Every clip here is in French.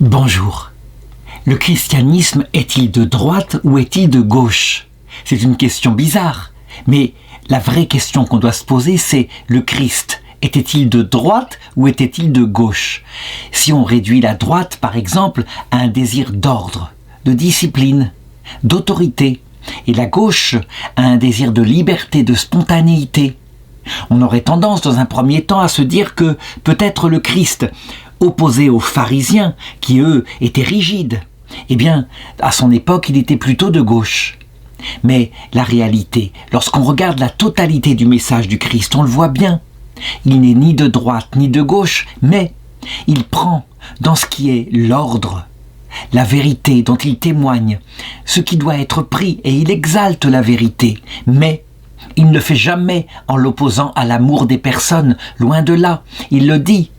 Bonjour. Le christianisme est-il de droite ou est-il de gauche? C'est une question bizarre, mais la vraie question qu'on doit se poser, c'est le Christ. Était-il de droite ou était-il de gauche? Si on réduit la droite, par exemple, à un désir d'ordre, de discipline, d'autorité, et la gauche à un désir de liberté, de spontanéité, on aurait tendance dans un premier temps à se dire que peut-être le Christ, opposé aux pharisiens, qui eux étaient rigides, eh bien, à son époque, il était plutôt de gauche. Mais la réalité, lorsqu'on regarde la totalité du message du Christ, on le voit bien. Il n'est ni de droite ni de gauche, mais il prend dans ce qui est l'ordre, la vérité dont il témoigne, ce qui doit être pris, et il exalte la vérité, mais il ne le fait jamais en l'opposant à l'amour des personnes, loin de là. Il le dit,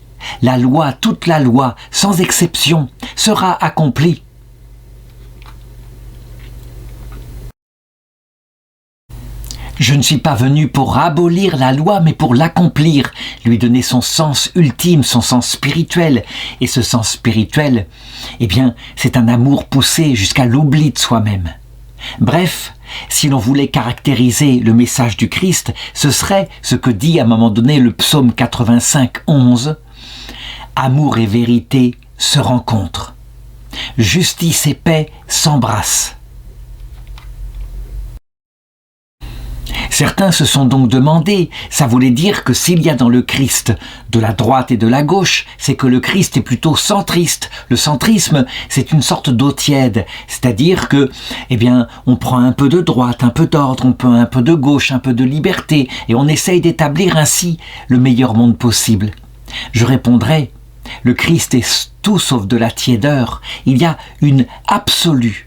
la loi, toute la loi, sans exception, sera accomplie. Je ne suis pas venu pour abolir la loi, mais pour l'accomplir, lui donner son sens ultime, son sens spirituel. Et ce sens spirituel, eh bien, c'est un amour poussé jusqu'à l'oubli de soi-même. Bref, si l'on voulait caractériser le message du Christ, ce serait ce que dit à un moment donné le psaume 85, 11. Amour et vérité se rencontrent. Justice et paix s'embrassent. Certains se sont donc demandé, ça voulait dire que s'il y a dans le Christ de la droite et de la gauche, c'est que le Christ est plutôt centriste. Le centrisme, c'est une sorte d'eau tiède, c'est-à-dire que, eh bien, on prend un peu de droite, un peu d'ordre, on prend un peu de gauche, un peu de liberté, et on essaye d'établir ainsi le meilleur monde possible. Je répondrai, le Christ est tout sauf de la tiédeur. Il y a une absolue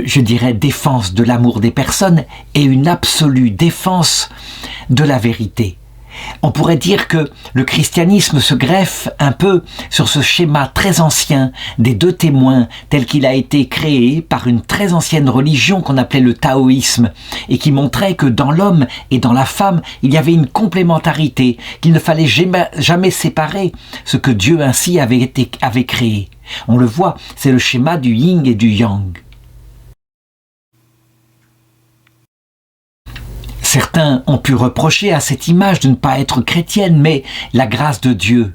je dirais, défense de l'amour des personnes et une absolue défense de la vérité. On pourrait dire que le christianisme se greffe un peu sur ce schéma très ancien des deux témoins tel qu'il a été créé par une très ancienne religion qu'on appelait le taoïsme et qui montrait que dans l'homme et dans la femme, il y avait une complémentarité, qu'il ne fallait jamais séparer ce que Dieu ainsi avait créé. On le voit, c'est le schéma du yin et du yang. Certains ont pu reprocher à cette image de ne pas être chrétienne, mais la grâce de Dieu,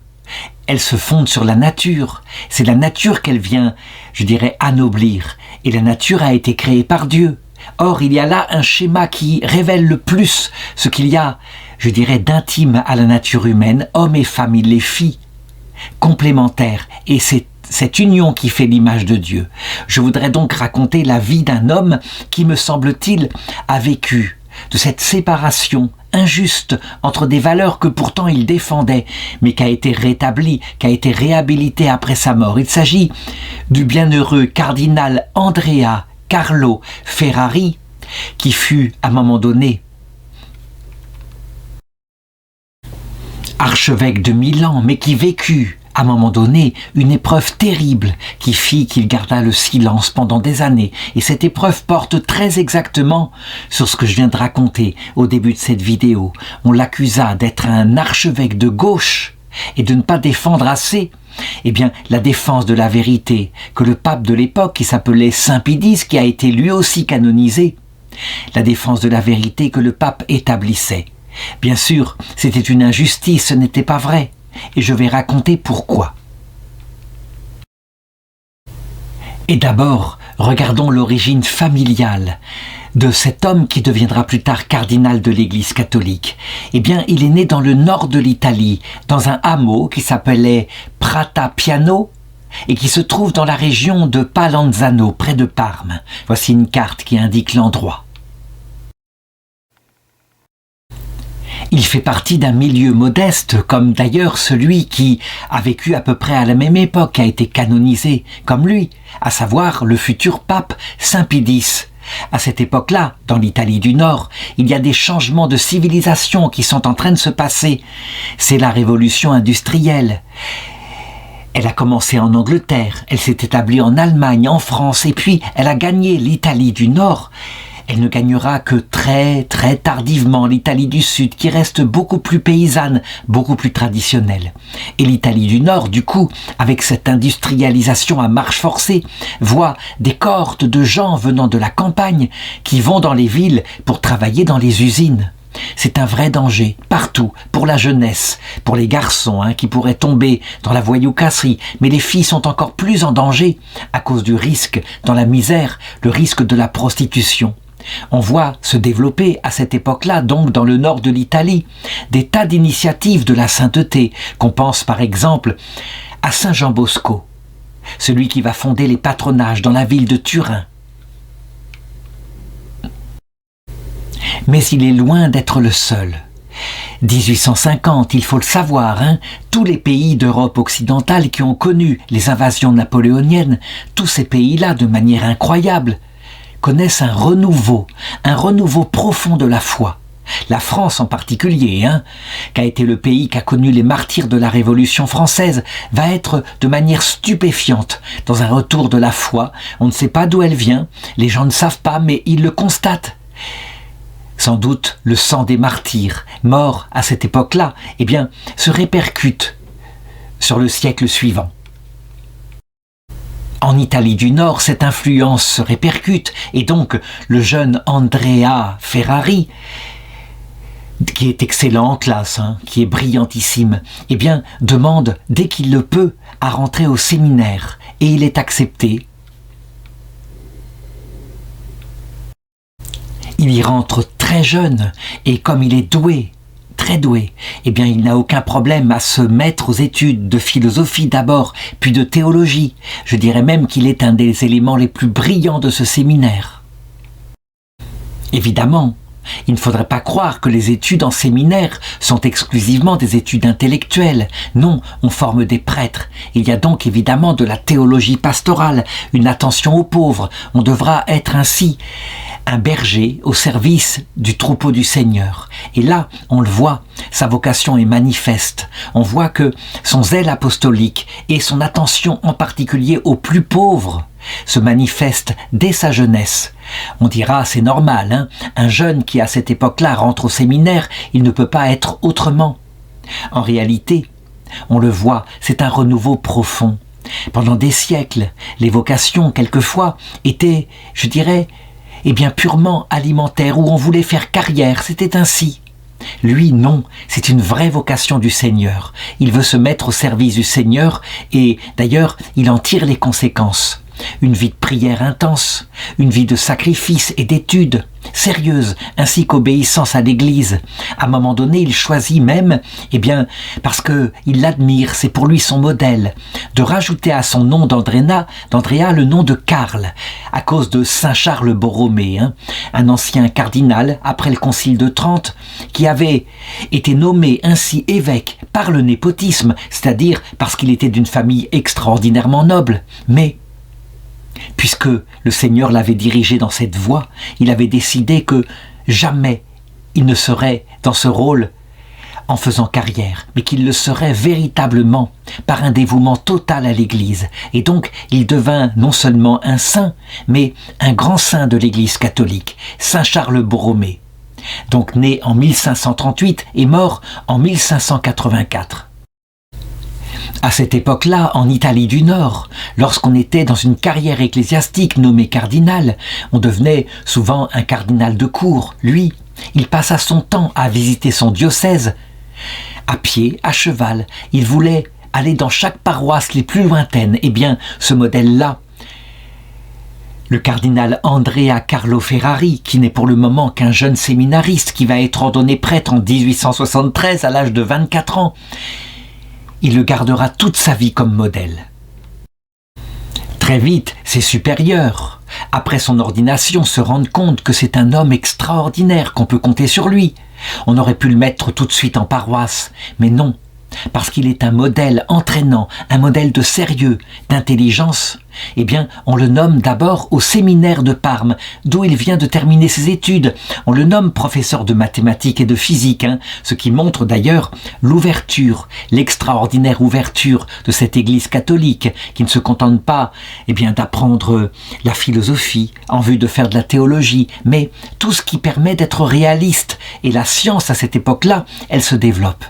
elle se fonde sur la nature. C'est la nature qu'elle vient, je dirais, anoblir. Et la nature a été créée par Dieu. Or, il y a là un schéma qui révèle le plus ce qu'il y a, je dirais, d'intime à la nature humaine. Hommes et femmes, il les fit complémentaires. Et c'est cette union qui fait l'image de Dieu. Je voudrais donc raconter la vie d'un homme qui, me semble-t-il, a vécu de cette séparation injuste entre des valeurs que pourtant il défendait, mais qui a été rétablie, qui a été réhabilitée après sa mort. Il s'agit du bienheureux cardinal Andrea Carlo Ferrari, qui fut, à un moment donné, archevêque de Milan, mais qui vécut, à un moment donné, une épreuve terrible qui fit qu'il garda le silence pendant des années. Et cette épreuve porte très exactement sur ce que je viens de raconter au début de cette vidéo. On l'accusa d'être un archevêque de gauche et de ne pas défendre assez la défense de la vérité que le pape de l'époque, qui s'appelait Saint Pie X, qui a été lui aussi canonisé, la défense de la vérité que le pape établissait. Bien sûr, c'était une injustice, ce n'était pas vrai. Et je vais raconter pourquoi. Et d'abord, regardons l'origine familiale de cet homme qui deviendra plus tard cardinal de l'Église catholique. Eh bien, il est né dans le nord de l'Italie, dans un hameau qui s'appelait Pratapiano et qui se trouve dans la région de Palanzano, près de Parme. Voici une carte qui indique l'endroit. Il fait partie d'un milieu modeste, comme d'ailleurs celui qui a vécu à peu près à la même époque, a été canonisé comme lui, à savoir le futur pape Saint Pie X. À cette époque-là, dans l'Italie du Nord, il y a des changements de civilisation qui sont en train de se passer. C'est la révolution industrielle. Elle a commencé en Angleterre, elle s'est établie en Allemagne, en France, et puis elle a gagné l'Italie du Nord. Elle ne gagnera que très très tardivement l'Italie du Sud, qui reste beaucoup plus paysanne, beaucoup plus traditionnelle. Et l'Italie du Nord, du coup, avec cette industrialisation à marche forcée, voit des cohortes de gens venant de la campagne qui vont dans les villes pour travailler dans les usines. C'est un vrai danger, partout, pour la jeunesse, pour les garçons qui pourraient tomber dans la voyoucasserie, mais les filles sont encore plus en danger à cause du risque dans la misère, le risque de la prostitution. On voit se développer à cette époque-là, donc dans le nord de l'Italie, des tas d'initiatives de la sainteté, qu'on pense par exemple à Saint Jean Bosco, celui qui va fonder les patronages dans la ville de Turin. Mais il est loin d'être le seul. 1850, il faut le savoir, tous les pays d'Europe occidentale qui ont connu les invasions napoléoniennes, tous ces pays-là, de manière incroyable, connaissent un renouveau profond de la foi. La France en particulier, qui a été le pays qui a connu les martyrs de la Révolution française, va être de manière stupéfiante dans un retour de la foi. On ne sait pas d'où elle vient, les gens ne savent pas, mais ils le constatent. Sans doute le sang des martyrs, morts à cette époque-là, se répercute sur le siècle suivant. En Italie du Nord, cette influence se répercute, et donc le jeune Andrea Ferrari, qui est excellent en classe, qui est brillantissime, demande, dès qu'il le peut, à rentrer au séminaire, et il est accepté. Il y rentre très jeune, et comme il est doué, très doué, il n'a aucun problème à se mettre aux études de philosophie d'abord, puis de théologie. Je dirais même qu'il est un des éléments les plus brillants de ce séminaire. Évidemment, il ne faudrait pas croire que les études en séminaire sont exclusivement des études intellectuelles. Non, on forme des prêtres. Il y a donc évidemment de la théologie pastorale, une attention aux pauvres. On devra être ainsi un berger au service du troupeau du Seigneur. Et là, on le voit, sa vocation est manifeste. On voit que son zèle apostolique et son attention en particulier aux plus pauvres se manifeste dès sa jeunesse. On dira, c'est normal, un jeune qui à cette époque-là rentre au séminaire, il ne peut pas être autrement. En réalité, on le voit, c'est un renouveau profond. Pendant des siècles, les vocations, quelquefois, étaient, je dirais, purement alimentaires, où on voulait faire carrière, c'était ainsi. Lui, non, c'est une vraie vocation du Seigneur. Il veut se mettre au service du Seigneur et, d'ailleurs, il en tire les conséquences. Une vie de prière intense, une vie de sacrifice et d'études sérieuse, ainsi qu'obéissance à l'Église. À un moment donné, il choisit même, parce que il l'admire, c'est pour lui son modèle, de rajouter à son nom d'Andrea le nom de Karl, à cause de Saint Charles Borromée, un ancien cardinal après le Concile de Trente, qui avait été nommé ainsi évêque par le népotisme, c'est-à-dire parce qu'il était d'une famille extraordinairement noble, mais puisque le Seigneur l'avait dirigé dans cette voie, il avait décidé que jamais il ne serait dans ce rôle en faisant carrière, mais qu'il le serait véritablement par un dévouement total à l'Église. Et donc, il devint non seulement un saint, mais un grand saint de l'Église catholique, Saint Charles Borromée, donc né en 1538 et mort en 1584. À cette époque-là, en Italie du Nord, lorsqu'on était dans une carrière ecclésiastique nommée cardinal, on devenait souvent un cardinal de cour. Lui, il passa son temps à visiter son diocèse, à pied, à cheval. Il voulait aller dans chaque paroisse les plus lointaines. Ce modèle-là, le cardinal Andrea Carlo Ferrari, qui n'est pour le moment qu'un jeune séminariste qui va être ordonné prêtre en 1873 à l'âge de 24 ans, il le gardera toute sa vie comme modèle. Très vite, ses supérieurs, après son ordination, se rendent compte que c'est un homme extraordinaire, qu'on peut compter sur lui. On aurait pu le mettre tout de suite en paroisse, mais non. parce qu'il est un modèle entraînant, un modèle de sérieux, d'intelligence, eh bien, on le nomme d'abord au séminaire de Parme, d'où il vient de terminer ses études. On le nomme professeur de mathématiques et de physique, ce qui montre d'ailleurs l'ouverture, l'extraordinaire ouverture de cette Église catholique, qui ne se contente pas, d'apprendre la philosophie en vue de faire de la théologie, mais tout ce qui permet d'être réaliste. Et la science, à cette époque-là, elle se développe.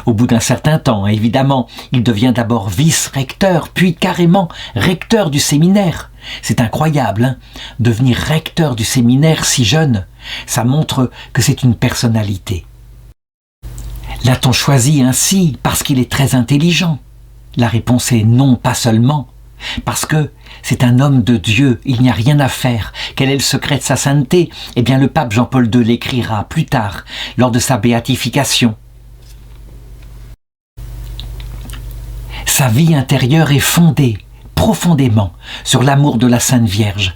Au bout d'un certain temps, évidemment, il devient d'abord vice-recteur, puis carrément recteur du séminaire. C'est incroyable, devenir recteur du séminaire si jeune. Ça montre que c'est une personnalité. L'a-t-on choisi ainsi parce qu'il est très intelligent? La réponse est non, pas seulement. Parce que c'est un homme de Dieu, il n'y a rien à faire. Quel est le secret de sa sainteté? Le pape Jean-Paul II l'écrira plus tard, lors de sa béatification. Sa vie intérieure est fondée profondément sur l'amour de la Sainte Vierge,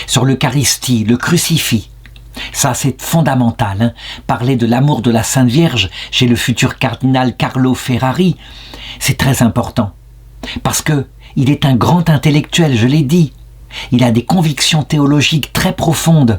sur l'Eucharistie, le crucifix. Ça, c'est fondamental. Parler de l'amour de la Sainte Vierge chez le futur cardinal Carlo Ferrari, c'est très important. Parce que il est un grand intellectuel, je l'ai dit. Il a des convictions théologiques très profondes.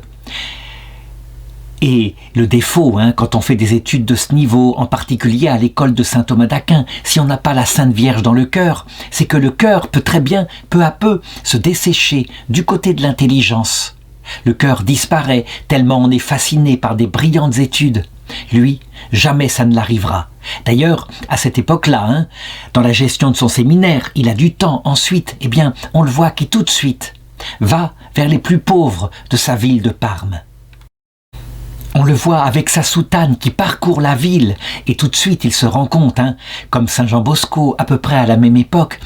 Et le défaut, quand on fait des études de ce niveau, en particulier à l'école de saint Thomas d'Aquin, si on n'a pas la Sainte Vierge dans le cœur, c'est que le cœur peut très bien, peu à peu, se dessécher du côté de l'intelligence. Le cœur disparaît tellement on est fasciné par des brillantes études. Lui, jamais ça ne l'arrivera. D'ailleurs, à cette époque-là, dans la gestion de son séminaire, il a du temps. Ensuite, on le voit qui tout de suite va vers les plus pauvres de sa ville de Parme. On le voit avec sa soutane qui parcourt la ville et tout de suite il se rend compte, comme Saint Jean Bosco à peu près à la même époque,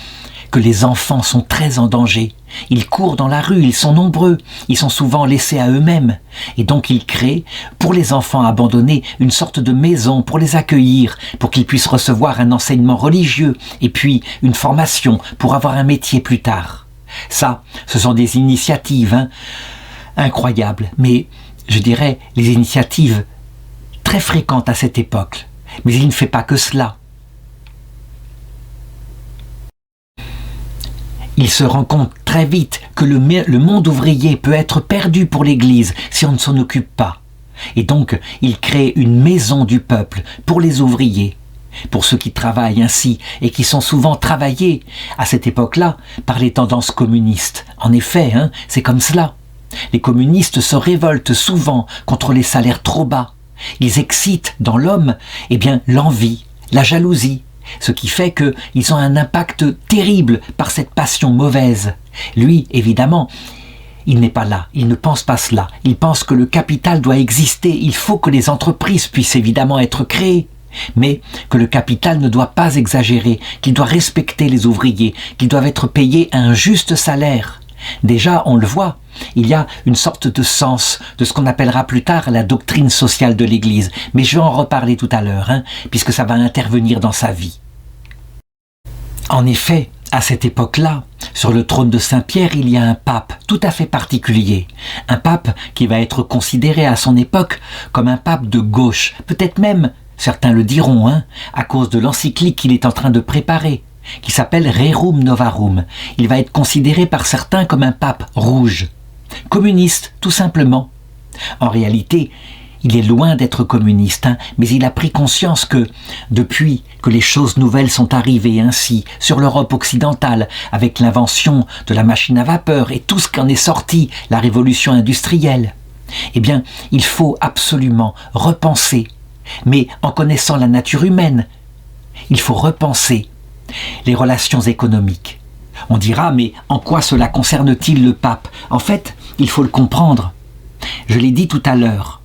que les enfants sont très en danger. Ils courent dans la rue, ils sont nombreux, ils sont souvent laissés à eux-mêmes. Et donc il crée, pour les enfants abandonnés, une sorte de maison pour les accueillir, pour qu'ils puissent recevoir un enseignement religieux et puis une formation pour avoir un métier plus tard. Ça, ce sont des initiatives incroyables, mais je dirais, les initiatives très fréquentes à cette époque. Mais il ne fait pas que cela. Il se rend compte très vite que le monde ouvrier peut être perdu pour l'Église si on ne s'en occupe pas. Et donc, il crée une maison du peuple pour les ouvriers, pour ceux qui travaillent ainsi et qui sont souvent travaillés à cette époque-là par les tendances communistes. En effet, c'est comme cela. Les communistes se révoltent souvent contre les salaires trop bas. Ils excitent dans l'homme l'envie, la jalousie, ce qui fait qu'ils ont un impact terrible par cette passion mauvaise. Lui, évidemment, il n'est pas là, il ne pense pas cela. Il pense que le capital doit exister, il faut que les entreprises puissent évidemment être créées, mais que le capital ne doit pas exagérer, qu'il doit respecter les ouvriers, qu'ils doivent être payés à un juste salaire. Déjà, on le voit, il y a une sorte de sens de ce qu'on appellera plus tard la doctrine sociale de l'Église. Mais je vais en reparler tout à l'heure, puisque ça va intervenir dans sa vie. En effet, à cette époque-là, sur le trône de Saint-Pierre, il y a un pape tout à fait particulier. Un pape qui va être considéré à son époque comme un pape de gauche. Peut-être même, certains le diront, à cause de l'encyclique qu'il est en train de préparer, qui s'appelle Rerum Novarum. Il va être considéré par certains comme un pape rouge, communiste tout simplement. En réalité, il est loin d'être communiste, mais il a pris conscience que, depuis que les choses nouvelles sont arrivées ainsi sur l'Europe occidentale, avec l'invention de la machine à vapeur et tout ce qu'en est sorti, la révolution industrielle, il faut absolument repenser, mais en connaissant la nature humaine, il faut repenser les relations économiques. On dira, mais en quoi cela concerne-t-il le pape? En fait, il faut le comprendre. Je l'ai dit tout à l'heure,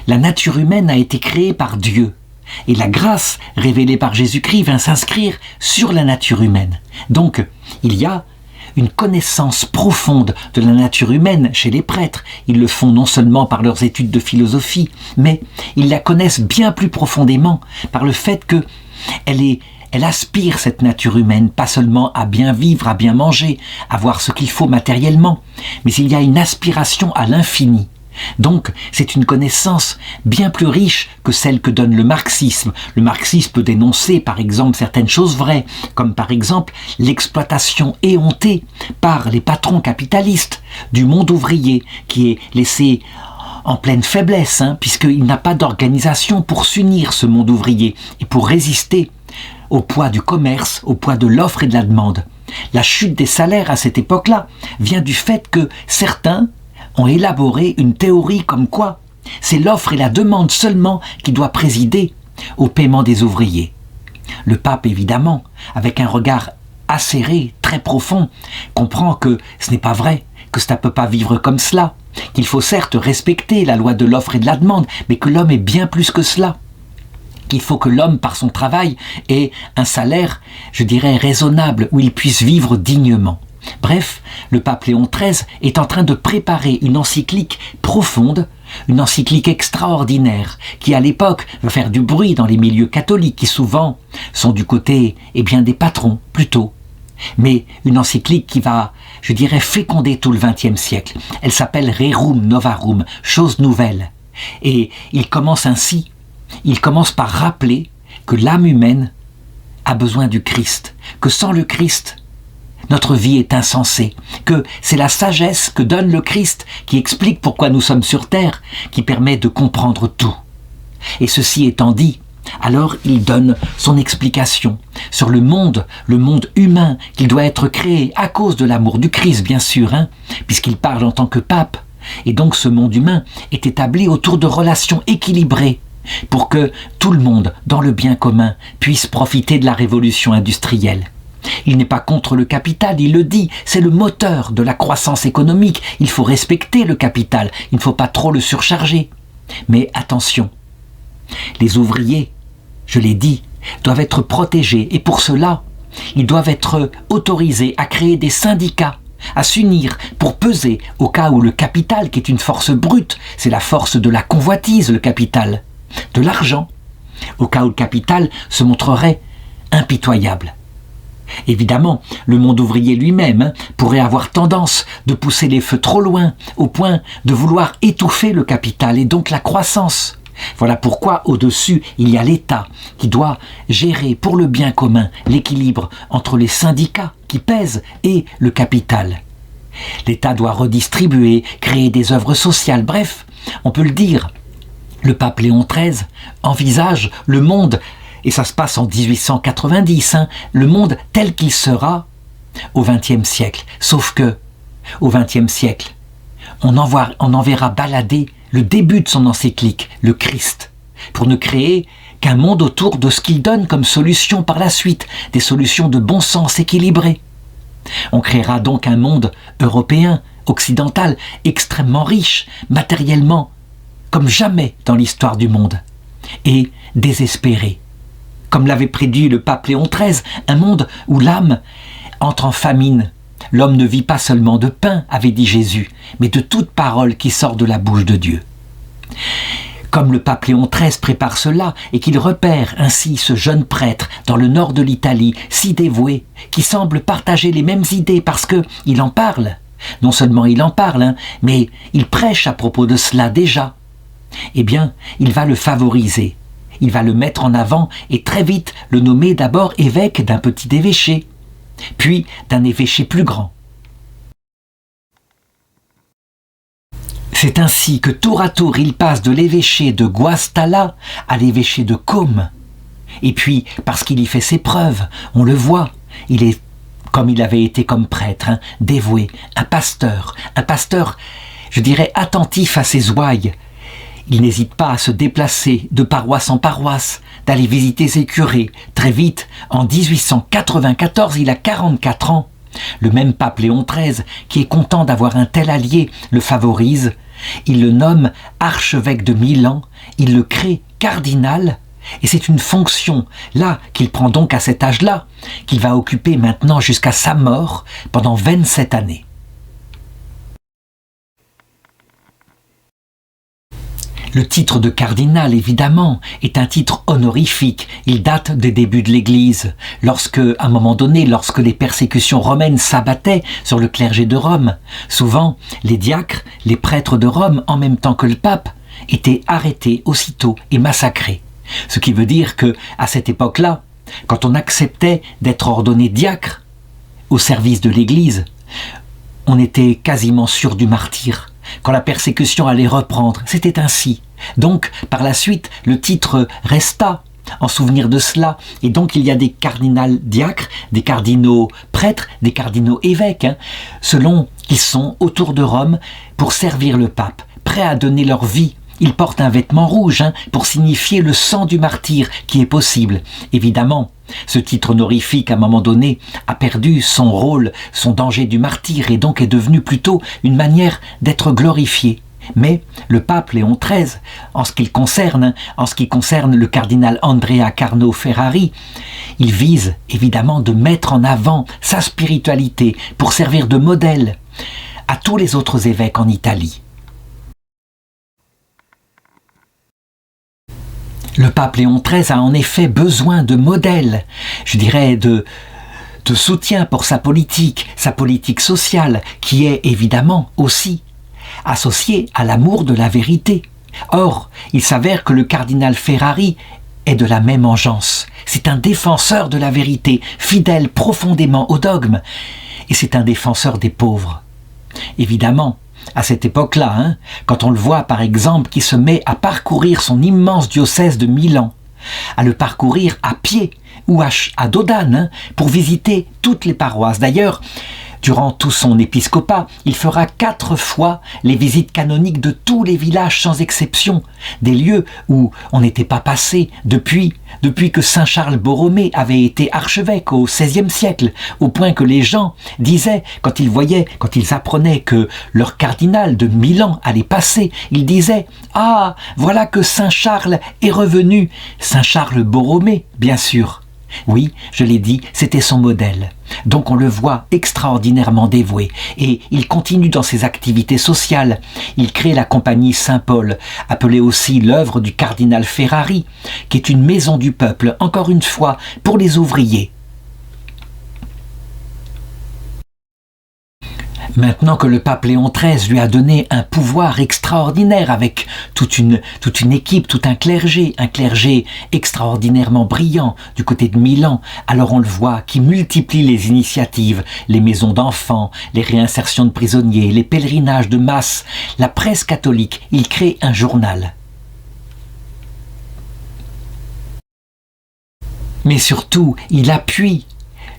la nature humaine a été créée par Dieu, et la grâce révélée par Jésus-Christ vient s'inscrire sur la nature humaine. Donc, il y a une connaissance profonde de la nature humaine chez les prêtres. Ils le font non seulement par leurs études de philosophie, mais ils la connaissent bien plus profondément par le fait qu'elle aspire, cette nature humaine, pas seulement à bien vivre, à bien manger, à voir ce qu'il faut matériellement, mais il y a une aspiration à l'infini. Donc, c'est une connaissance bien plus riche que celle que donne le marxisme. Le marxisme peut dénoncer, par exemple, certaines choses vraies, comme par exemple l'exploitation éhontée par les patrons capitalistes du monde ouvrier, qui est laissé en pleine faiblesse, puisqu'il n'a pas d'organisation pour s'unir, ce monde ouvrier, et pour résister au poids du commerce, au poids de l'offre et de la demande. La chute des salaires à cette époque-là vient du fait que certains ont élaboré une théorie comme quoi c'est l'offre et la demande seulement qui doit présider au paiement des ouvriers. Le pape, évidemment, avec un regard acéré, très profond, comprend que ce n'est pas vrai, que ça ne peut pas vivre comme cela, qu'il faut certes respecter la loi de l'offre et de la demande, mais que l'homme est bien plus que cela, qu'il faut que l'homme, par son travail, ait un salaire, je dirais, raisonnable, où il puisse vivre dignement. Bref, le pape Léon XIII est en train de préparer une encyclique profonde, une encyclique extraordinaire, qui à l'époque va faire du bruit dans les milieux catholiques, qui souvent sont du côté des patrons, plutôt. Mais une encyclique qui va, je dirais, féconder tout le XXe siècle. Elle s'appelle Rerum Novarum, chose nouvelle. Et il commence ainsi, il commence par rappeler que l'âme humaine a besoin du Christ, que sans le Christ, notre vie est insensée, que c'est la sagesse que donne le Christ qui explique pourquoi nous sommes sur terre, qui permet de comprendre tout. Et ceci étant dit, alors il donne son explication sur le monde humain qui doit être créé à cause de l'amour du Christ, bien sûr, puisqu'il parle en tant que pape. Et donc ce monde humain est établi autour de relations équilibrées pour que tout le monde, dans le bien commun, puisse profiter de la révolution industrielle. Il n'est pas contre le capital, il le dit, c'est le moteur de la croissance économique. Il faut respecter le capital, il ne faut pas trop le surcharger. Mais attention, les ouvriers, je l'ai dit, doivent être protégés et pour cela, ils doivent être autorisés à créer des syndicats, à s'unir pour peser au cas où le capital, qui est une force brute, c'est la force de la convoitise, le capital, de l'argent, au cas où le capital se montrerait impitoyable. Évidemment, le monde ouvrier lui-même pourrait avoir tendance de pousser les feux trop loin, au point de vouloir étouffer le capital et donc la croissance. Voilà pourquoi au-dessus, il y a l'État qui doit gérer pour le bien commun l'équilibre entre les syndicats qui pèsent et le capital. L'État doit redistribuer, créer des œuvres sociales, bref, on peut le dire. Le pape Léon XIII envisage le monde, et ça se passe en 1890, le monde tel qu'il sera au XXe siècle. Sauf que, au XXe siècle, on en verra balader le début de son encyclique, le Christ, pour ne créer qu'un monde autour de ce qu'il donne comme solution par la suite, des solutions de bon sens équilibrées. On créera donc un monde européen, occidental, extrêmement riche, matériellement, comme jamais dans l'histoire du monde, et désespéré. Comme l'avait prédit le pape Léon XIII, un monde où l'âme entre en famine. L'homme ne vit pas seulement de pain, avait dit Jésus, mais de toute parole qui sort de la bouche de Dieu. Comme le pape Léon XIII prépare cela et qu'il repère ainsi ce jeune prêtre dans le nord de l'Italie, si dévoué, qui semble partager les mêmes idées parce qu'il en parle. Non seulement il en parle, mais il prêche à propos de cela déjà. Eh bien, il va le favoriser. Il va le mettre en avant et très vite le nommer d'abord évêque d'un petit évêché, puis d'un évêché plus grand. C'est ainsi que tour à tour il passe de l'évêché de Guastalla à l'évêché de Côme. Et puis, parce qu'il y fait ses preuves, on le voit, il est, comme il avait été comme prêtre, dévoué, un pasteur, je dirais, attentif à ses ouailles. Il n'hésite pas à se déplacer de paroisse en paroisse, d'aller visiter ses curés. Très vite, en 1894, il a 44 ans. Le même pape Léon XIII, qui est content d'avoir un tel allié, le favorise. Il le nomme archevêque de Milan, il le crée cardinal, et c'est une fonction, là, qu'il prend donc à cet âge-là, qu'il va occuper maintenant jusqu'à sa mort pendant 27 années. Le titre de cardinal, évidemment, est un titre honorifique. Il date des débuts de l'Église. À un moment donné, lorsque les persécutions romaines s'abattaient sur le clergé de Rome, souvent, les diacres, les prêtres de Rome, en même temps que le pape, étaient arrêtés aussitôt et massacrés. Ce qui veut dire que, à cette époque-là, quand on acceptait d'être ordonné diacre au service de l'Église, on était quasiment sûr du martyre. Quand la persécution allait reprendre, c'était ainsi. Donc, par la suite, le titre resta en souvenir de cela. Et donc, il y a des cardinals diacres, des cardinaux prêtres, des cardinaux évêques, selon qu'ils sont autour de Rome pour servir le pape, prêts à donner leur vie. Ils portent un vêtement rouge pour signifier le sang du martyr qui est possible. Évidemment, ce titre honorifique, à un moment donné, a perdu son rôle, son danger du martyr, et donc est devenu plutôt une manière d'être glorifié. Mais le pape Léon XIII, en ce qui concerne le cardinal Andrea Carlo Ferrari, il vise évidemment de mettre en avant sa spiritualité pour servir de modèle à tous les autres évêques en Italie. Le pape Léon XIII a en effet besoin de modèles, je dirais de soutien pour sa politique sociale, qui est évidemment aussi associée à l'amour de la vérité. Or, il s'avère que le cardinal Ferrari est de la même engeance. C'est un défenseur de la vérité, fidèle profondément au dogme, et c'est un défenseur des pauvres. Évidemment, à cette époque-là, quand on le voit par exemple qui se met à parcourir son immense diocèse de Milan, à le parcourir à pied ou à dos d'âne pour visiter toutes les paroisses. D'ailleurs, durant tout son épiscopat, il fera 4 fois les visites canoniques de tous les villages sans exception, des lieux où on n'était pas passé depuis que saint Charles Borromée avait été archevêque au XVIe siècle, au point que les gens disaient, quand ils apprenaient que leur cardinal de Milan allait passer, ils disaient « Ah, voilà que saint Charles est revenu !» Saint Charles Borromée, bien sûr. Oui, je l'ai dit, c'était son modèle. Donc on le voit extraordinairement dévoué et il continue dans ses activités sociales. Il crée la compagnie Saint-Paul, appelée aussi l'œuvre du cardinal Ferrari, qui est une maison du peuple, encore une fois, pour les ouvriers. Maintenant que le pape Léon XIII lui a donné un pouvoir extraordinaire avec toute une équipe, tout un clergé extraordinairement brillant du côté de Milan, alors on le voit qui multiplie les initiatives, les maisons d'enfants, les réinsertions de prisonniers, les pèlerinages de masse, la presse catholique, il crée un journal. Mais surtout, il appuie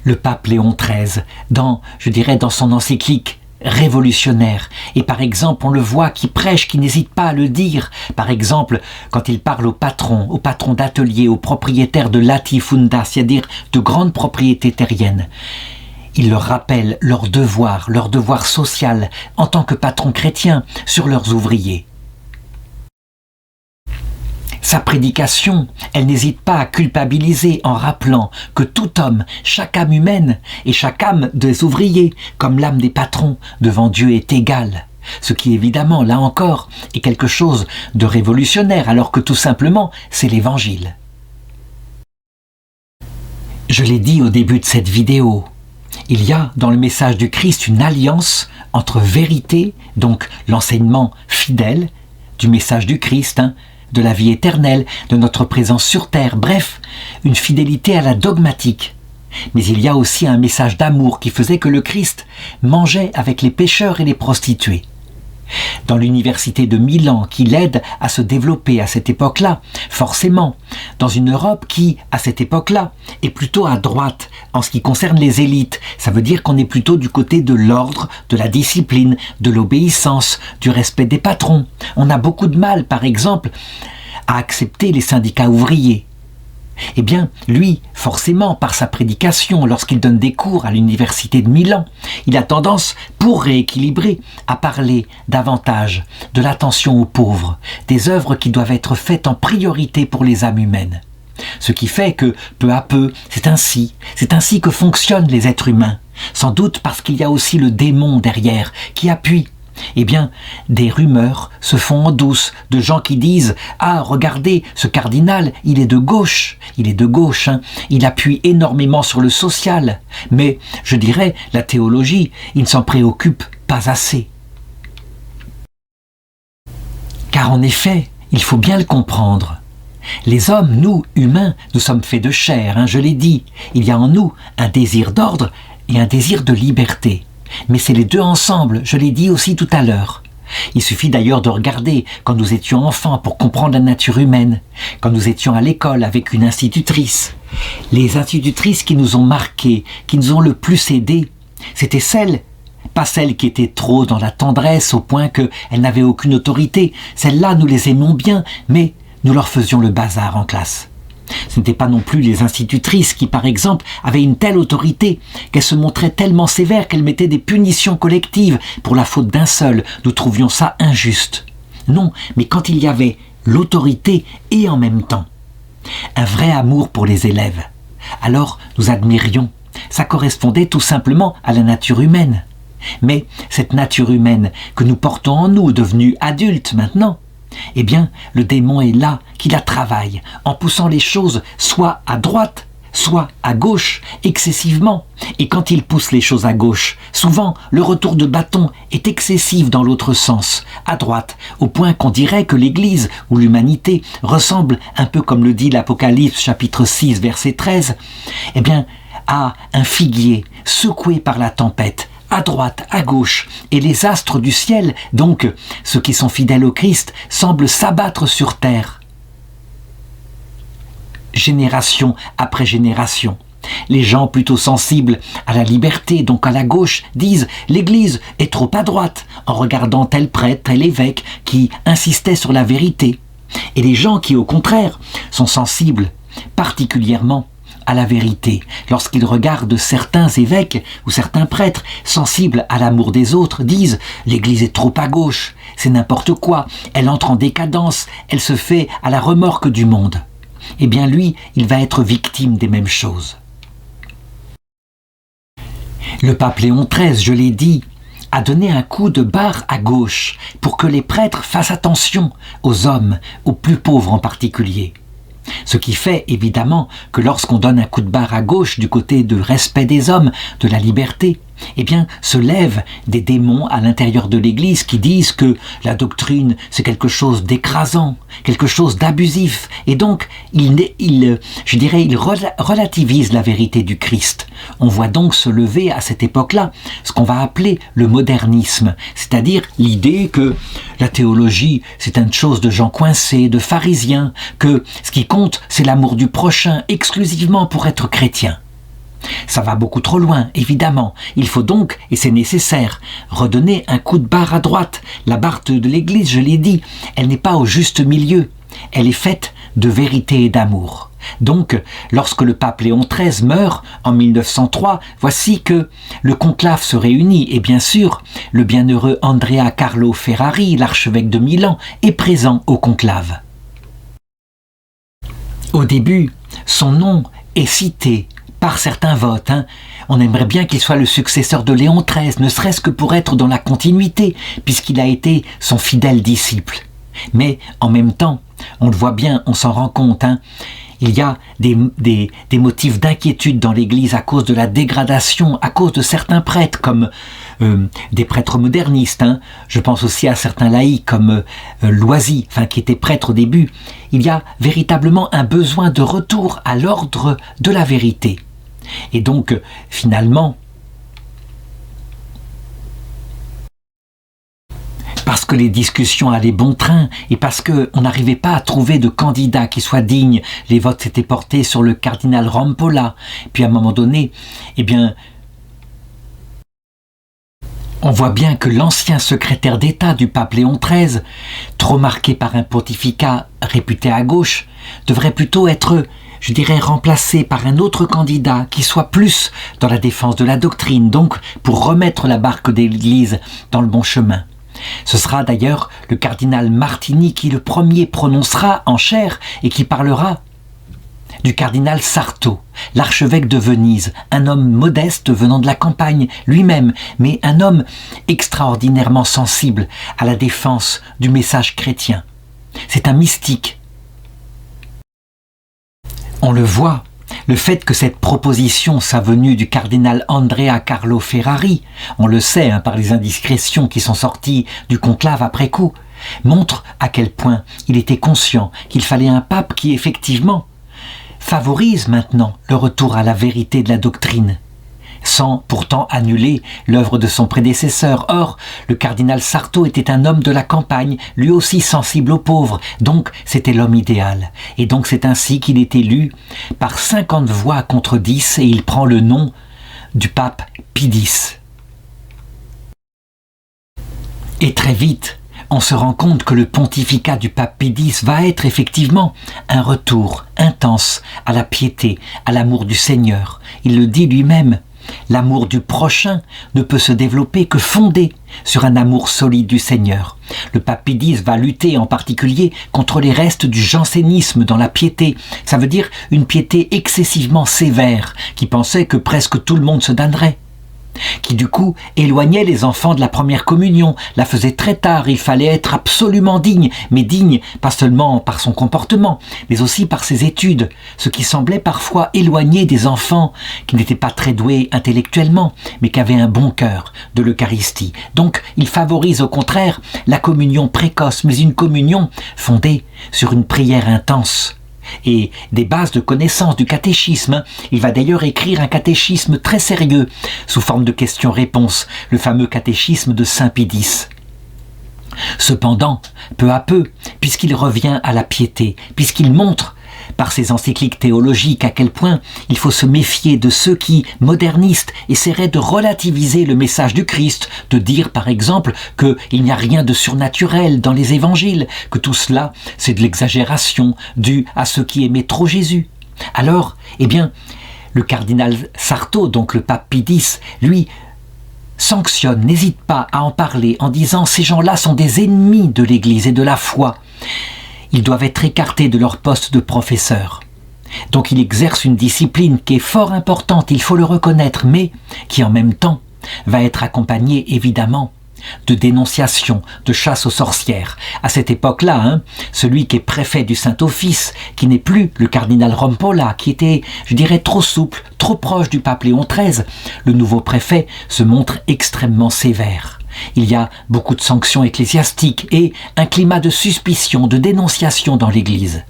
le pape Léon XIII dans son encyclique révolutionnaire. Et par exemple, on le voit qui prêche, qui n'hésite pas à le dire. Par exemple, quand il parle aux patrons d'ateliers, aux propriétaires de latifunda, c'est-à-dire de grandes propriétés terriennes. Il leur rappelle leur devoir social en tant que patrons chrétiens sur leurs ouvriers. Sa prédication, elle n'hésite pas à culpabiliser en rappelant que tout homme, chaque âme humaine et chaque âme des ouvriers, comme l'âme des patrons, devant Dieu est égale. Ce qui évidemment, là encore, est quelque chose de révolutionnaire, alors que tout simplement, c'est l'Évangile. Je l'ai dit au début de cette vidéo, il y a dans le message du Christ une alliance entre vérité, donc l'enseignement fidèle du message du Christ, de la vie éternelle, de notre présence sur terre, bref, une fidélité à la dogmatique. Mais il y a aussi un message d'amour qui faisait que le Christ mangeait avec les pécheurs et les prostituées. Dans l'université de Milan, qui l'aide à se développer à cette époque-là, forcément, dans une Europe qui, à cette époque-là, est plutôt à droite en ce qui concerne les élites. Ça veut dire qu'on est plutôt du côté de l'ordre, de la discipline, de l'obéissance, du respect des patrons. On a beaucoup de mal, par exemple, à accepter les syndicats ouvriers. Eh bien, lui, forcément, par sa prédication, lorsqu'il donne des cours à l'université de Milan, il a tendance, pour rééquilibrer, à parler davantage de l'attention aux pauvres, des œuvres qui doivent être faites en priorité pour les âmes humaines. Ce qui fait que, peu à peu, c'est ainsi que fonctionnent les êtres humains. Sans doute parce qu'il y a aussi le démon derrière, qui appuie Eh bien, des rumeurs se font en douce de gens qui disent « Ah, regardez, ce cardinal, il est de gauche, hein, il appuie énormément sur le social. » Mais, je dirais, la théologie, il ne s'en préoccupe pas assez. Car en effet, il faut bien le comprendre. Les hommes, nous, humains, nous sommes faits de chair, hein, je l'ai dit. Il y a en nous un désir d'ordre et un désir de liberté. Mais c'est les deux ensemble, je l'ai dit aussi tout à l'heure. Il suffit d'ailleurs de regarder quand nous étions enfants pour comprendre la nature humaine, quand nous étions à l'école avec une institutrice. Les institutrices qui nous ont marqués, qui nous ont le plus aidés, c'était pas celles qui étaient trop dans la tendresse au point qu'elles n'avaient aucune autorité. Celles-là, nous les aimons bien, mais nous leur faisions le bazar en classe. Ce n'étaient pas non plus les institutrices qui, par exemple, avaient une telle autorité qu'elles se montraient tellement sévères qu'elles mettaient des punitions collectives pour la faute d'un seul. Nous trouvions ça injuste. Non, mais quand il y avait l'autorité et en même temps un vrai amour pour les élèves, alors nous admirions. Ça correspondait tout simplement à la nature humaine. Mais cette nature humaine que nous portons en nous, devenue adulte maintenant, eh bien, le démon est là, qui la travaille, en poussant les choses soit à droite, soit à gauche, excessivement. Et quand il pousse les choses à gauche, souvent, le retour de bâton est excessif dans l'autre sens, à droite, au point qu'on dirait que l'Église ou l'humanité ressemble, un peu comme le dit l'Apocalypse chapitre 6, verset 13, eh bien, à un figuier secoué par la tempête, à droite, à gauche, et les astres du ciel, donc ceux qui sont fidèles au Christ, semblent s'abattre sur terre. Génération après génération. Les gens plutôt sensibles à la liberté, donc à la gauche, disent « l'Église est trop à droite » en regardant tel prêtre, tel évêque qui insistait sur la vérité. Et les gens qui, au contraire, sont sensibles particulièrement à la vérité, lorsqu'ils regardent certains évêques ou certains prêtres sensibles à l'amour des autres, disent « l'Église est trop à gauche, c'est n'importe quoi, elle entre en décadence, elle se fait à la remorque du monde ». Eh bien lui, il va être victime des mêmes choses. Le pape Léon XIII, je l'ai dit, a donné un coup de barre à gauche pour que les prêtres fassent attention aux hommes, aux plus pauvres en particulier. Ce qui fait évidemment que lorsqu'on donne un coup de barre à gauche du côté du respect des hommes, de la liberté, eh bien se lèvent des démons à l'intérieur de l'Église qui disent que la doctrine c'est quelque chose d'écrasant, quelque chose d'abusif, et donc ils relativisent la vérité du Christ. On voit donc se lever à cette époque-là ce qu'on va appeler le modernisme, c'est-à-dire l'idée que la théologie c'est une chose de gens coincés, de pharisiens, que ce qui compte c'est l'amour du prochain exclusivement pour être chrétien. Ça va beaucoup trop loin, évidemment. Il faut donc, et c'est nécessaire, redonner un coup de barre à droite. La barre de l'Église, je l'ai dit, elle n'est pas au juste milieu. Elle est faite de vérité et d'amour. Donc, lorsque le pape Léon XIII meurt en 1903, voici que le conclave se réunit et bien sûr, le bienheureux Andrea Carlo Ferrari, l'archevêque de Milan, est présent au conclave. Au début, son nom est cité par certains votes. On aimerait bien qu'il soit le successeur de Léon XIII, ne serait-ce que pour être dans la continuité, puisqu'il a été son fidèle disciple. Mais en même temps, on le voit bien, on s'en rend compte, il y a des motifs d'inquiétude dans l'Église à cause de la dégradation, à cause de certains prêtres comme des prêtres modernistes. Je pense aussi à certains laïcs comme Loisy, qui était prêtre au début. Il y a véritablement un besoin de retour à l'ordre de la vérité. Et donc, finalement, parce que les discussions allaient bon train et parce qu'on n'arrivait pas à trouver de candidat qui soit digne, les votes s'étaient portés sur le cardinal Rampolla. Puis à un moment donné, eh bien, on voit bien que l'ancien secrétaire d'État du pape Léon XIII, trop marqué par un pontificat réputé à gauche, devrait plutôt être, je dirais, remplacé par un autre candidat qui soit plus dans la défense de la doctrine, donc pour remettre la barque de l'Église dans le bon chemin. Ce sera d'ailleurs le cardinal Martini qui le premier prononcera en chair et qui parlera du cardinal Sarto, l'archevêque de Venise, un homme modeste venant de la campagne lui-même, mais un homme extraordinairement sensible à la défense du message chrétien. C'est un mystique. On le voit, le fait que cette proposition soit venue du cardinal Andrea Carlo Ferrari, on le sait par les indiscrétions qui sont sorties du conclave après coup, montre à quel point il était conscient qu'il fallait un pape qui effectivement favorise maintenant le retour à la vérité de la doctrine, sans pourtant annuler l'œuvre de son prédécesseur. Or, le cardinal Sarto était un homme de la campagne, lui aussi sensible aux pauvres, donc c'était l'homme idéal. Et donc c'est ainsi qu'il est élu par 50 voix contre 10 et il prend le nom du pape Pie X. Et très vite, on se rend compte que le pontificat du pape Pie X va être effectivement un retour intense à la piété, à l'amour du Seigneur. Il le dit lui-même, l'amour du prochain ne peut se développer que fondé sur un amour solide du Seigneur. Le pape Pie X va lutter en particulier contre les restes du jansénisme dans la piété. Ça veut dire une piété excessivement sévère, qui pensait que presque tout le monde se damnerait, qui du coup éloignait les enfants de la première communion, la faisait très tard, il fallait être absolument digne, mais digne pas seulement par son comportement, mais aussi par ses études, ce qui semblait parfois éloigner des enfants qui n'étaient pas très doués intellectuellement, mais qui avaient un bon cœur de l'Eucharistie. Donc il favorise au contraire la communion précoce, mais une communion fondée sur une prière intense et des bases de connaissance du catéchisme. Il va d'ailleurs écrire un catéchisme très sérieux, sous forme de questions-réponses, le fameux catéchisme de Saint Pie X. Cependant, peu à peu, puisqu'il revient à la piété, puisqu'il montre par ses encycliques théologiques à quel point il faut se méfier de ceux qui, modernistes, essaieraient de relativiser le message du Christ, de dire par exemple qu'il n'y a rien de surnaturel dans les évangiles, que tout cela c'est de l'exagération due à ceux qui aimaient trop Jésus. Alors, le cardinal Sarto, donc le pape Pie X, lui, sanctionne, n'hésite pas à en parler en disant « ces gens-là sont des ennemis de l'Église et de la foi ». Ils doivent être écartés de leur poste de professeur. Donc il exerce une discipline qui est fort importante, il faut le reconnaître, mais qui en même temps va être accompagnée évidemment de dénonciation, de chasse aux sorcières. À cette époque-là, celui qui est préfet du Saint-Office, qui n'est plus le cardinal Rompola, qui était, je dirais, trop souple, trop proche du pape Léon XIII, le nouveau préfet se montre extrêmement sévère. Il y a beaucoup de sanctions ecclésiastiques et un climat de suspicion, de dénonciation dans l'Église.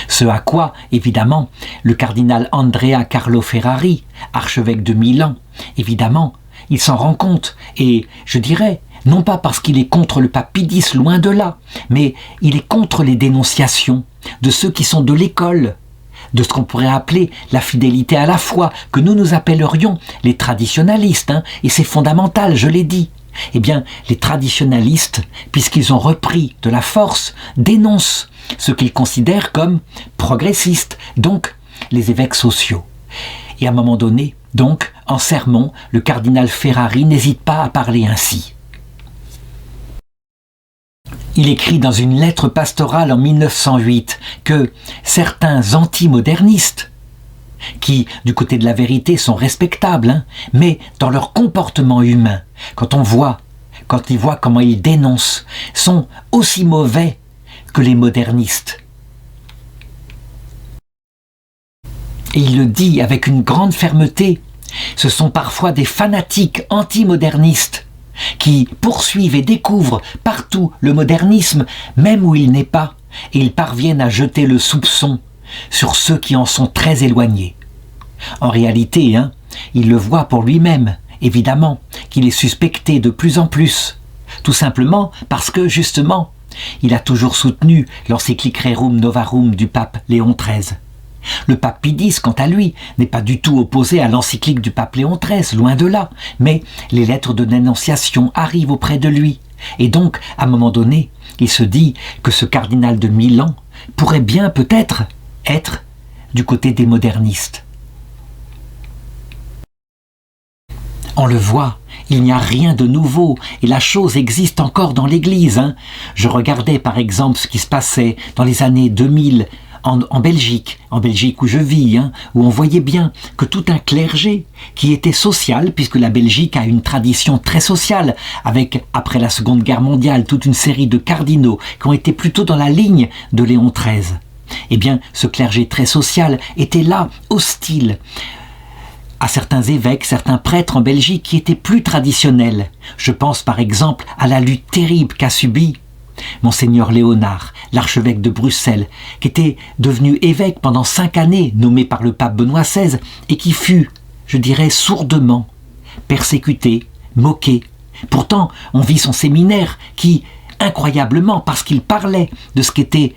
Ce à quoi, évidemment, le cardinal Andrea Carlo Ferrari, archevêque de Milan, évidemment, il s'en rend compte, et je dirais, non pas parce qu'il est contre le pape Pie X, loin de là, mais il est contre les dénonciations de ceux qui sont de l'école, de ce qu'on pourrait appeler la fidélité à la foi, que nous appellerions les traditionalistes, et c'est fondamental, je l'ai dit. Les traditionalistes, puisqu'ils ont repris de la force, dénoncent ce qu'ils considèrent comme progressistes, donc les évêques sociaux. Et à un moment donné, donc, en sermon, le cardinal Ferrari n'hésite pas à parler ainsi. Il écrit dans une lettre pastorale en 1908 que certains antimodernistes, qui, du côté de la vérité, sont respectables, mais dans leur comportement humain, quand ils voient comment ils dénoncent, sont aussi mauvais que les modernistes. Et il le dit avec une grande fermeté, ce sont parfois des fanatiques antimodernistes qui poursuivent et découvrent partout le modernisme, même où il n'est pas, et ils parviennent à jeter le soupçon sur ceux qui en sont très éloignés. En réalité, il le voit pour lui-même, évidemment, qu'il est suspecté de plus en plus, tout simplement parce que, justement, il a toujours soutenu l'encyclique Rerum Novarum du pape Léon XIII. Le pape Pie X, quant à lui, n'est pas du tout opposé à l'encyclique du pape Léon XIII, loin de là, mais les lettres de dénonciation arrivent auprès de lui. Et donc, à un moment donné, il se dit que ce cardinal de Milan pourrait bien peut-être être du côté des modernistes. On le voit, il n'y a rien de nouveau et la chose existe encore dans l'Église. Je regardais par exemple ce qui se passait dans les années 2000 en Belgique où je vis, où on voyait bien que tout un clergé qui était social, puisque la Belgique a une tradition très sociale, avec, après la Seconde Guerre mondiale, toute une série de cardinaux qui ont été plutôt dans la ligne de Léon XIII. Eh bien, ce clergé très social était là, hostile à certains évêques, certains prêtres en Belgique qui étaient plus traditionnels. Je pense par exemple à la lutte terrible qu'a subie Monseigneur Léonard, l'archevêque de Bruxelles, qui était devenu évêque pendant 5 années, nommé par le pape Benoît XVI, et qui fut, je dirais, sourdement persécuté, moqué. Pourtant, on vit son séminaire qui, incroyablement, parce qu'il parlait de ce qu'était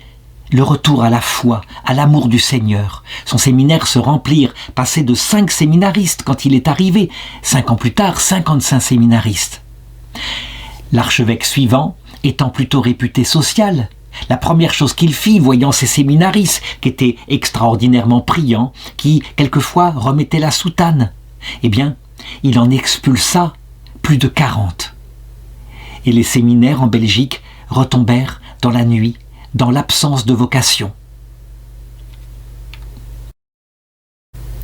le retour à la foi, à l'amour du Seigneur. Son séminaire se remplit, passé de 5 séminaristes quand il est arrivé. 5 ans plus tard, 55 séminaristes. L'archevêque suivant, étant plutôt réputé social, la première chose qu'il fit, voyant ces séminaristes qui étaient extraordinairement priants, qui quelquefois remettaient la soutane, eh bien, il en expulsa plus de 40. Et les séminaires en Belgique retombèrent dans la nuit, dans l'absence de vocation.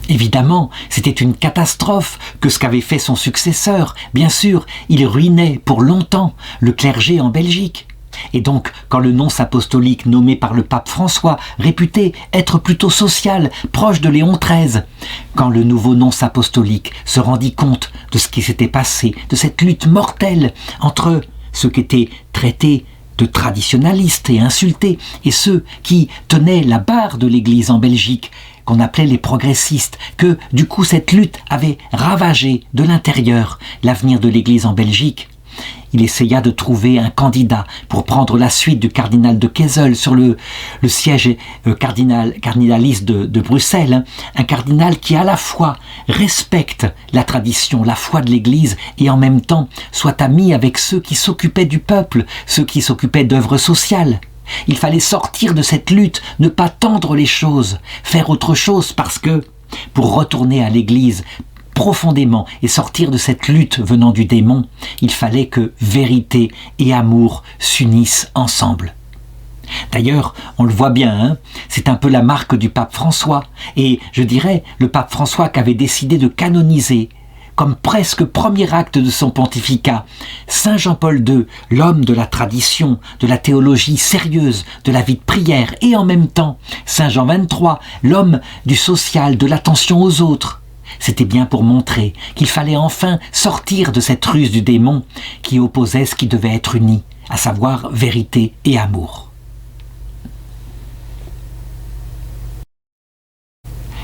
Évidemment, c'était une catastrophe que ce qu'avait fait son successeur. Bien sûr, il ruinait pour longtemps le clergé en Belgique. Et donc, quand le nonce apostolique nommé par le pape François, réputé être plutôt social, proche de Léon XIII, quand le nouveau nonce apostolique se rendit compte de ce qui s'était passé, de cette lutte mortelle entre ceux qui étaient traités de traditionalistes et insultés, et ceux qui tenaient la barre de l'Église en Belgique, qu'on appelait les progressistes, que du coup cette lutte avait ravagé de l'intérieur l'avenir de l'Église en Belgique. Il essaya de trouver un candidat pour prendre la suite du cardinal de Kessel sur le siège cardinaliste de Bruxelles, un cardinal qui à la fois respecte la tradition, la foi de l'Église et en même temps soit ami avec ceux qui s'occupaient du peuple, ceux qui s'occupaient d'œuvres sociales. Il fallait sortir de cette lutte, ne pas tendre les choses, faire autre chose parce que, pour retourner à l'Église profondément et sortir de cette lutte venant du démon, il fallait que vérité et amour s'unissent ensemble. D'ailleurs, on le voit bien, c'est un peu la marque du pape François, et je dirais le pape François qui avait décidé de canoniser, comme presque premier acte de son pontificat, Saint Jean-Paul II, l'homme de la tradition, de la théologie sérieuse, de la vie de prière, et en même temps, Saint Jean XXIII, l'homme du social, de l'attention aux autres. C'était bien pour montrer qu'il fallait enfin sortir de cette ruse du démon qui opposait ce qui devait être uni, à savoir vérité et amour.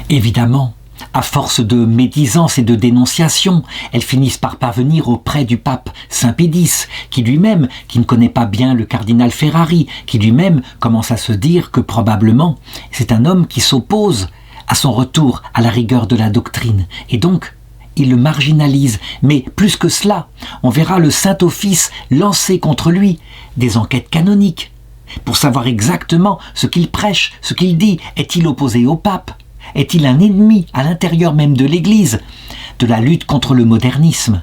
Évidemment, à force de médisance et de dénonciation, elles finissent par parvenir auprès du pape Saint Pédis, qui lui-même, qui ne connaît pas bien le cardinal Ferrari, qui lui-même commence à se dire que probablement c'est un homme qui s'oppose à son retour à la rigueur de la doctrine. Et donc, il le marginalise. Mais plus que cela, on verra le Saint-Office lancer contre lui des enquêtes canoniques pour savoir exactement ce qu'il prêche, ce qu'il dit. Est-il opposé au pape ? Est-il un ennemi à l'intérieur même de l'Église, de la lutte contre le modernisme ?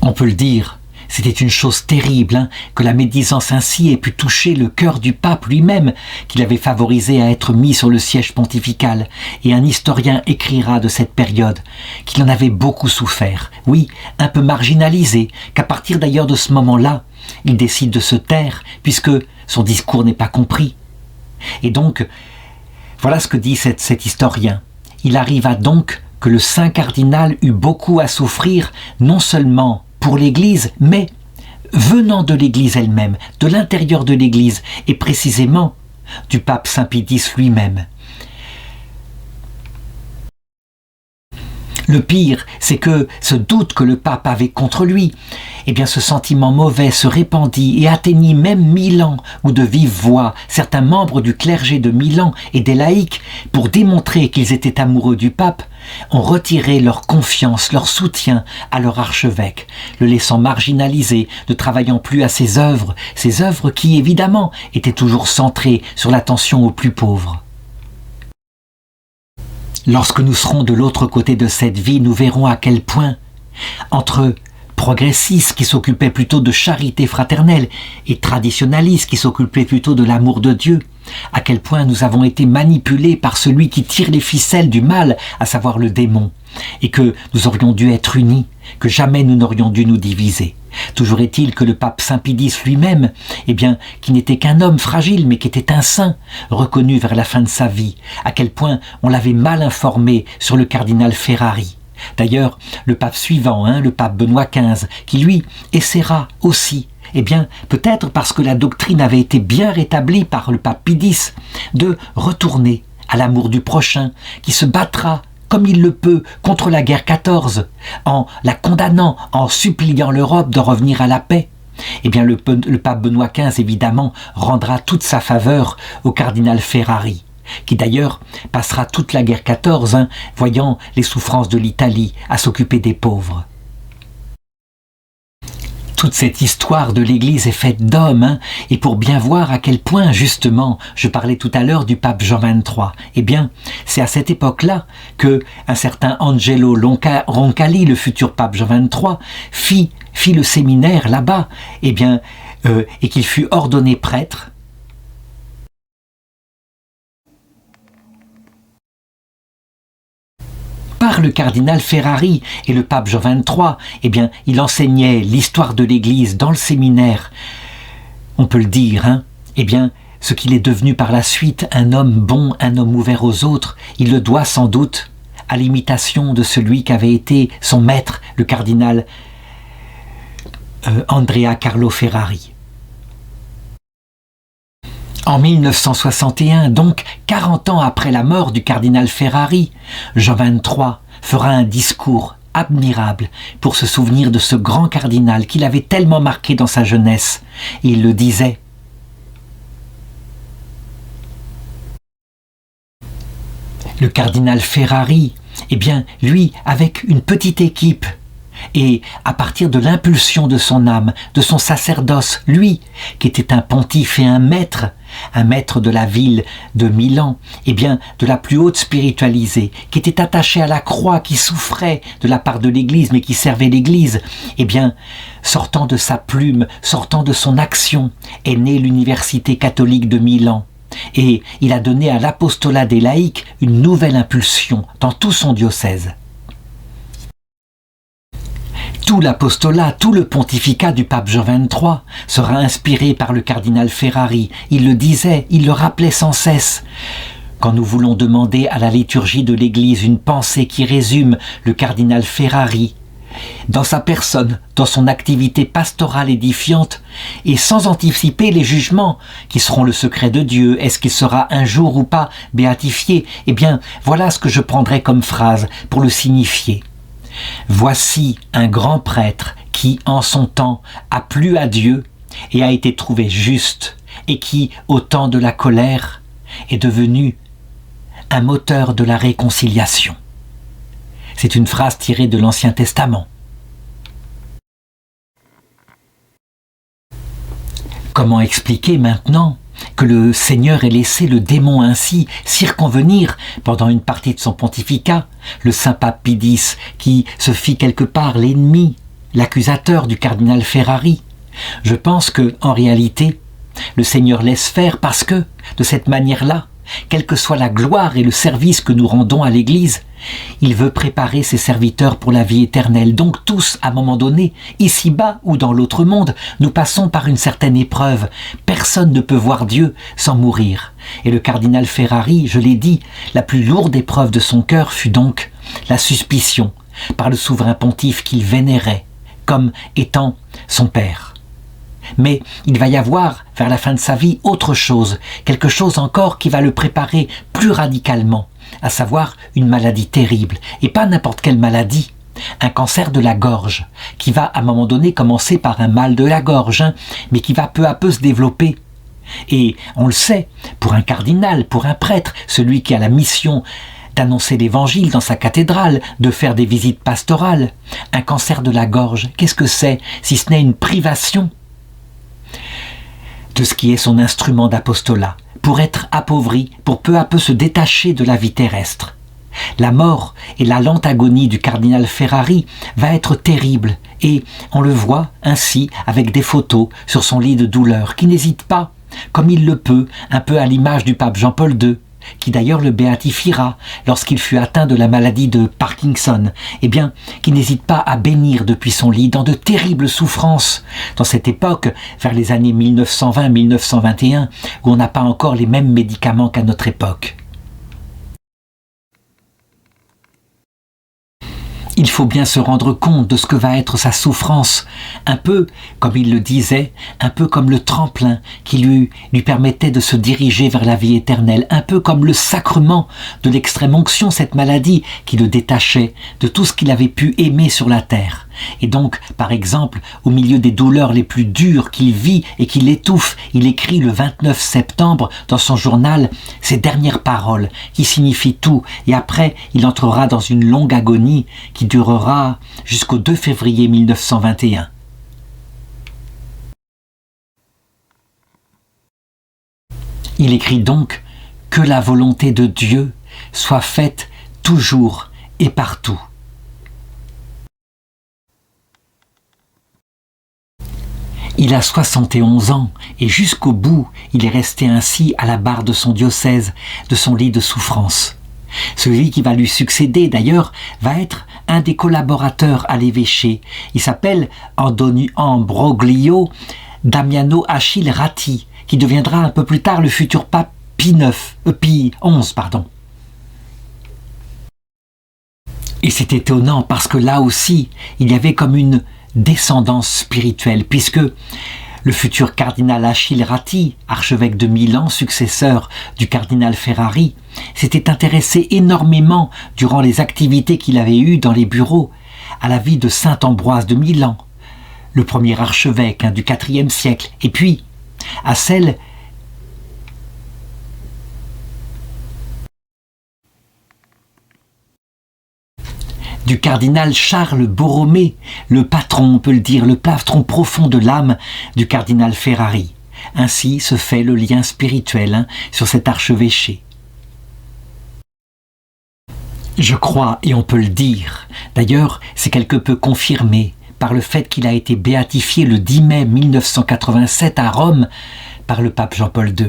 On peut le dire, c'était une chose terrible que la médisance ainsi ait pu toucher le cœur du pape lui-même, qu'il avait favorisé à être mis sur le siège pontifical. Et un historien écrira de cette période qu'il en avait beaucoup souffert, oui, un peu marginalisé, qu'à partir d'ailleurs de ce moment-là, il décide de se taire, puisque son discours n'est pas compris. Et donc, voilà ce que dit cet historien. Il arriva donc que le saint cardinal eut beaucoup à souffrir, non seulement pour l'Église, mais venant de l'Église elle-même, de l'intérieur de l'Église, et précisément du pape Saint Pédis lui-même. Le pire, c'est que ce doute que le pape avait contre lui, eh bien ce sentiment mauvais se répandit et atteignit même Milan, où de vive voix, certains membres du clergé de Milan et des laïcs, pour démontrer qu'ils étaient amoureux du pape, ont retiré leur confiance, leur soutien à leur archevêque, le laissant marginalisé, ne travaillant plus à ses œuvres qui évidemment étaient toujours centrées sur l'attention aux plus pauvres. Lorsque nous serons de l'autre côté de cette vie, nous verrons à quel point, entre progressistes qui s'occupaient plutôt de charité fraternelle et traditionnalistes qui s'occupaient plutôt de l'amour de Dieu, à quel point nous avons été manipulés par celui qui tire les ficelles du mal, à savoir le démon, et que nous aurions dû être unis, que jamais nous n'aurions dû nous diviser. Toujours est-il que le pape Saint Pidis lui-même, qui n'était qu'un homme fragile, mais qui était un saint, reconnu vers la fin de sa vie, à quel point on l'avait mal informé sur le cardinal Ferrari. D'ailleurs, le pape suivant, le pape Benoît XV, qui lui essaiera aussi, peut-être parce que la doctrine avait été bien rétablie par le pape Pidis, de retourner à l'amour du prochain, qui se battra comme il le peut contre la guerre 14, en la condamnant, en suppliant l'Europe de revenir à la paix. Le pape Benoît XV, évidemment, rendra toute sa faveur au cardinal Ferrari, qui d'ailleurs passera toute la guerre 14, voyant les souffrances de l'Italie, à s'occuper des pauvres. Toute cette histoire de l'Église est faite d'hommes, et pour bien voir à quel point, justement, je parlais tout à l'heure du pape Jean XXIII, c'est à cette époque-là que un certain Angelo Roncalli, le futur pape Jean XXIII, fit le séminaire là-bas, et qu'il fut ordonné prêtre. Par le cardinal Ferrari, et le pape Jean XXIII, il enseignait l'histoire de l'Église dans le séminaire. On peut le dire, ce qu'il est devenu par la suite, un homme bon, un homme ouvert aux autres, il le doit sans doute à l'imitation de celui qu'avait été son maître, le cardinal Andrea Carlo Ferrari. En 1961, donc 40 ans après la mort du cardinal Ferrari, Jean XXIII fera un discours admirable pour se souvenir de ce grand cardinal qu'il avait tellement marqué dans sa jeunesse. Et il le disait. Le cardinal Ferrari, lui, avec une petite équipe, et à partir de l'impulsion de son âme, de son sacerdoce, lui, qui était un pontife et un maître de la ville de Milan, de la plus haute spiritualisée, qui était attaché à la croix, qui souffrait de la part de l'Église, mais qui servait l'Église, sortant de sa plume, sortant de son action, est née l'université catholique de Milan. Et il a donné à l'apostolat des laïcs une nouvelle impulsion dans tout son diocèse. Tout l'apostolat, tout le pontificat du pape Jean XXIII sera inspiré par le cardinal Ferrari. Il le disait, il le rappelait sans cesse. Quand nous voulons demander à la liturgie de l'Église une pensée qui résume le cardinal Ferrari, dans sa personne, dans son activité pastorale édifiante, et sans anticiper les jugements qui seront le secret de Dieu, est-ce qu'il sera un jour ou pas béatifié? Voilà ce que je prendrai comme phrase pour le signifier. Voici un grand prêtre qui, en son temps, a plu à Dieu et a été trouvé juste, et qui, au temps de la colère, est devenu un moteur de la réconciliation. C'est une phrase tirée de l'Ancien Testament. Comment expliquer maintenant que le Seigneur ait laissé le démon ainsi circonvenir pendant une partie de son pontificat, le saint pape Pidis, qui se fit quelque part l'ennemi, l'accusateur du cardinal Ferrari? Je pense que, en réalité, le Seigneur laisse faire parce que, de cette manière-là, quelle que soit la gloire et le service que nous rendons à l'Église, il veut préparer ses serviteurs pour la vie éternelle. Donc tous, à un moment donné, ici-bas ou dans l'autre monde, nous passons par une certaine épreuve. Personne ne peut voir Dieu sans mourir. Et le cardinal Ferrari, je l'ai dit, la plus lourde épreuve de son cœur fut donc la suspicion par le souverain pontife qu'il vénérait comme étant son père. Mais il va y avoir, vers la fin de sa vie, autre chose, quelque chose encore qui va le préparer plus radicalement, à savoir une maladie terrible, et pas n'importe quelle maladie, un cancer de la gorge, qui va à un moment donné commencer par un mal de la gorge, mais qui va peu à peu se développer. Et on le sait, pour un cardinal, pour un prêtre, celui qui a la mission d'annoncer l'évangile dans sa cathédrale, de faire des visites pastorales, un cancer de la gorge, qu'est-ce que c'est, si ce n'est une privation de ce qui est son instrument d'apostolat, pour être appauvri, pour peu à peu se détacher de la vie terrestre. La mort et la lente agonie du cardinal Ferrari va être terrible et on le voit ainsi avec des photos sur son lit de douleur qui n'hésite pas, comme il le peut, un peu à l'image du pape Jean-Paul II, qui d'ailleurs le béatifiera lorsqu'il fut atteint de la maladie de Parkinson, eh bien, qui n'hésite pas à bénir depuis son lit dans de terribles souffrances, dans cette époque, vers les années 1920-1921, où on n'a pas encore les mêmes médicaments qu'à notre époque. Il faut bien se rendre compte de ce que va être sa souffrance, un peu, comme il le disait, un peu comme le tremplin qui lui permettait de se diriger vers la vie éternelle, un peu comme le sacrement de l'extrême onction, cette maladie qui le détachait de tout ce qu'il avait pu aimer sur la terre. Et donc, par exemple, au milieu des douleurs les plus dures qu'il vit et qui l'étouffent, il écrit le 29 septembre dans son journal ces dernières paroles qui signifient tout. Et après, il entrera dans une longue agonie qui durera jusqu'au 2 février 1921. Il écrit donc « Que la volonté de Dieu soit faite toujours et partout ». Il a 71 ans et jusqu'au bout, il est resté ainsi à la barre de son diocèse, de son lit de souffrance. Celui qui va lui succéder, d'ailleurs, va être un des collaborateurs à l'évêché. Il s'appelle Ambroglio Damiano Achille Ratti, qui deviendra un peu plus tard le futur pape Pie XI. Et c'est étonnant parce que là aussi, il y avait comme une descendance spirituelle, puisque le futur cardinal Achille Ratti, archevêque de Milan, successeur du cardinal Ferrari, s'était intéressé énormément, durant les activités qu'il avait eues dans les bureaux, à la vie de saint Ambroise de Milan, le premier archevêque du IVe siècle, et puis à celle du cardinal Charles Borromée, le patron, on peut le dire, le patron profond de l'âme du cardinal Ferrari. Ainsi se fait le lien spirituel sur cet archevêché. Je crois, et on peut le dire, d'ailleurs c'est quelque peu confirmé par le fait qu'il a été béatifié le 10 mai 1987 à Rome par le pape Jean-Paul II.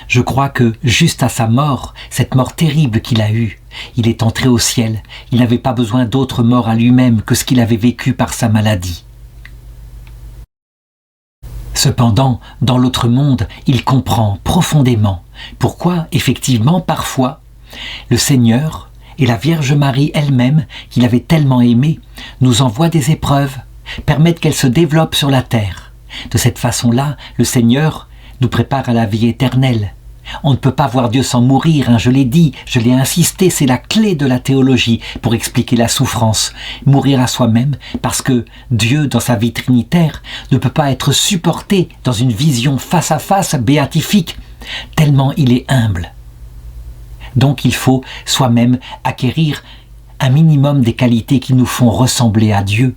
Je crois que, juste à sa mort, cette mort terrible qu'il a eue, il est entré au ciel. Il n'avait pas besoin d'autre mort à lui-même que ce qu'il avait vécu par sa maladie. Cependant, dans l'autre monde, il comprend profondément pourquoi, effectivement, parfois, le Seigneur et la Vierge Marie elle-même, qu'il avait tellement aimée, nous envoient des épreuves, permettent qu'elles se développent sur la terre. De cette façon-là, le Seigneur nous prépare à la vie éternelle. On ne peut pas voir Dieu sans mourir, je l'ai dit, je l'ai insisté, c'est la clé de la théologie pour expliquer la souffrance. Mourir à soi-même, parce que Dieu, dans sa vie trinitaire, ne peut pas être supporté dans une vision face à face béatifique, tellement il est humble. Donc il faut soi-même acquérir un minimum des qualités qui nous font ressembler à Dieu.